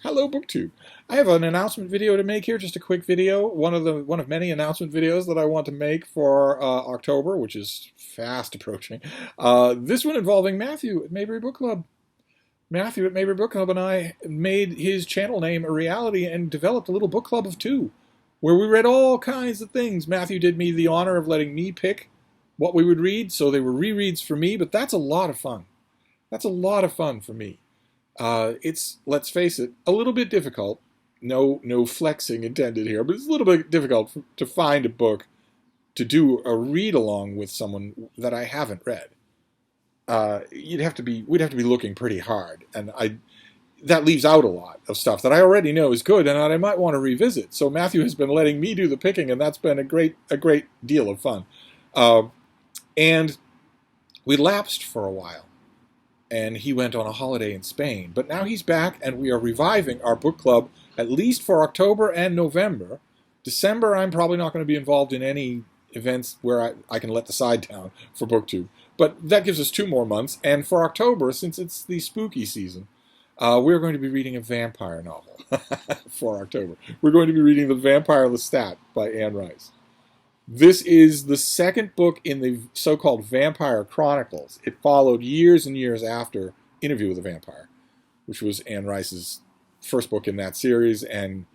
Hello, BookTube. I have an announcement video to make here, just a quick video. One of many announcement videos that I want to make for October, which is fast approaching. This one involving Matthew at Mayberry Book Club. Matthew at Mayberry Book Club and I made his channel name a reality and developed a little book club of two, where we read all kinds of things. Matthew did me the honor of letting me pick what we would read, so they were rereads for me, but that's a lot of fun. That's a lot of fun for me. It's, let's face it, a little bit difficult. No flexing intended here, but it's a little bit difficult to find a book to do a read along with someone that I haven't read. We'd have to be looking pretty hard, and that leaves out a lot of stuff that I already know is good and that I might want to revisit. So Matthew has been letting me do the picking, and that's been a great deal of fun. And we lapsed for a while, and he went on a holiday in Spain. But now he's back, and we are reviving our book club, at least for October and November. December, I'm probably not going to be involved in any events where I can let the side down for BookTube. But that gives us 2 more months. And for October, since it's the spooky season, we're going to be reading a vampire novel for October. We're going to be reading The Vampire Lestat by Anne Rice. This is the second book in the so-called Vampire Chronicles. It followed years and years after Interview with a Vampire, which was Anne Rice's first book in that series, and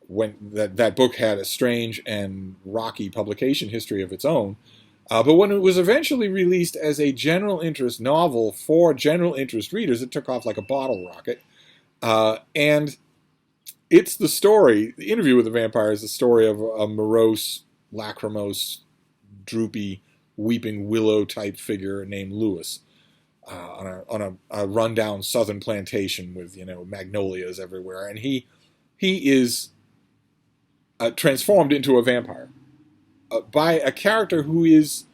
when that book had a strange and rocky publication history of its own. But when it was eventually released as a general interest novel for general interest readers, it took off like a bottle rocket. And it's the story, the Interview with the Vampire is the story of a morose, lachrymose, droopy, weeping willow type figure named Lewis on a rundown southern plantation with magnolias everywhere, and he is transformed into a vampire by a character who is,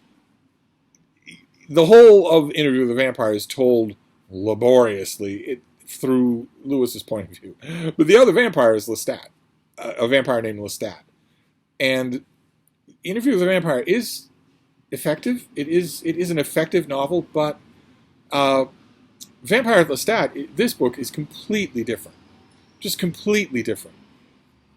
the whole of Interview with the Vampire is told laboriously through Lewis's point of view, but the other vampire is Lestat, a vampire named Lestat, and Interview with the Vampire is effective. It is an effective novel, but Vampire Lestat, this book is completely different. Just completely different.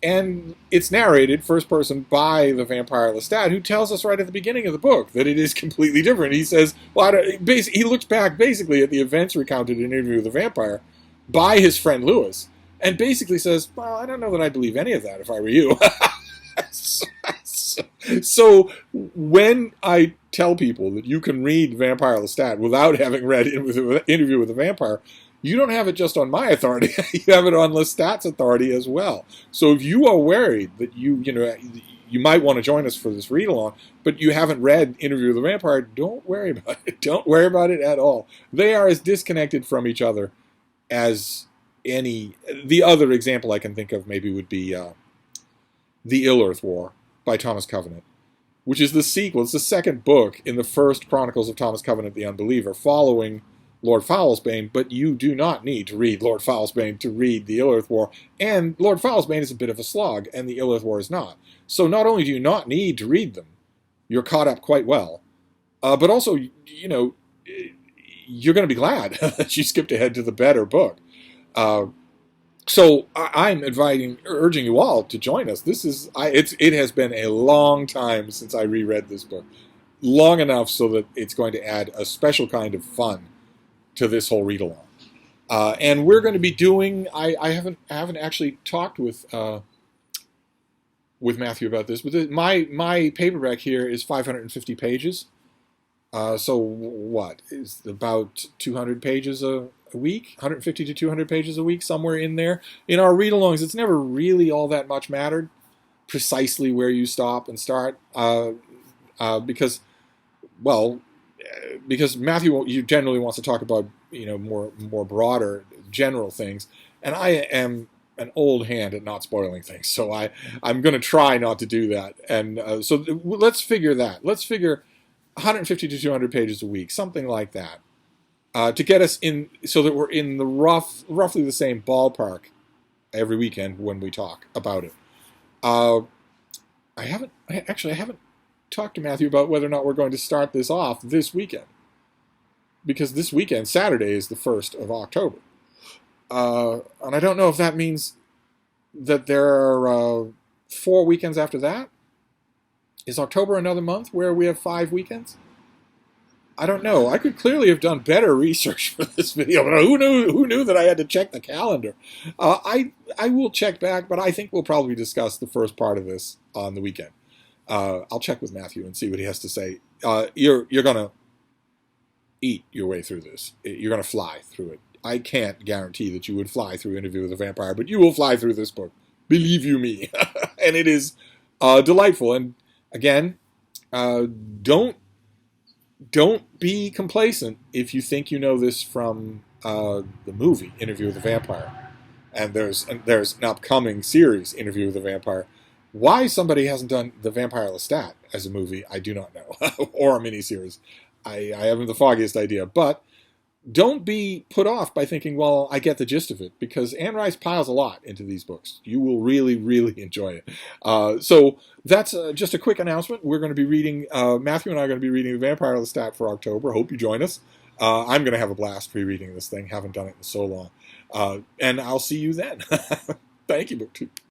And it's narrated first person by the vampire Lestat, who tells us right at the beginning of the book that it is completely different. He says, he looks back basically at the events recounted in Interview with the Vampire by his friend Lewis, and basically says, well, I don't know that I'd believe any of that if I were you. So when I tell people that you can read Vampire Lestat without having read Interview with the Vampire, you don't have it just on my authority. You have it on Lestat's authority as well. So if you are worried that you might want to join us for this read along, but you haven't read Interview with the Vampire, don't worry about it. Don't worry about it at all. They are as disconnected from each other as any. The other example I can think of maybe would be The Ill-Earth War by Thomas Covenant, which is the sequel. It's the second book in the first Chronicles of Thomas Covenant the Unbeliever, following Lord Foulsbane, but you do not need to read Lord Foulsbane to read the Ill-Earth War, and Lord Foulsbane is a bit of a slog, and the Ill-Earth War is not. So not only do you not need to read them, you're caught up quite well, but also, you're going to be glad that you skipped ahead to the better book. So I'm urging you all to join us. It has been a long time since I reread this book, long enough so that it's going to add a special kind of fun to this whole read along. And we're going to be doing. I haven't actually talked with Matthew about this, but my paperback here is 550 pages. So what is about 200 pages a week, 150 to 200 pages a week, somewhere in there. In our read-alongs, it's never really all that much mattered precisely where you stop and start, because Matthew generally wants to talk about more broader general things, and I am an old hand at not spoiling things, so I'm going to try not to do that. And so let's figure that. Let's figure 150 to 200 pages a week, something like that. To get us in, so that we're in the roughly the same ballpark every weekend when we talk about it. I haven't talked to Matthew about whether or not we're going to start this off this weekend, because this weekend, Saturday, is the 1st of October. And I don't know if that means that there are 4 weekends after that. Is October another month where we have 5 weekends? I don't know. I could clearly have done better research for this video, but who knew? Who knew that I had to check the calendar? I will check back, but I think we'll probably discuss the first part of this on the weekend. I'll check with Matthew and see what he has to say. You're gonna eat your way through this. You're gonna fly through it. I can't guarantee that you would fly through Interview with a Vampire, but you will fly through this book. Believe you me, and it is delightful. And again, don't be complacent if you think you know this from the movie Interview with a Vampire, and there's an upcoming series Interview with a Vampire. Why somebody hasn't done The Vampire Lestat as a movie, I do not know, or a miniseries. I haven't the foggiest idea, but don't be put off by thinking, well, I get the gist of it, because Anne Rice piles a lot into these books. You will really, really enjoy it. So that's just a quick announcement. We're going to be reading, Matthew and I are going to be reading The Vampire Lestat for October. Hope you join us. I'm going to have a blast pre-reading this thing. Haven't done it in so long. And I'll see you then. Thank you, BookTube.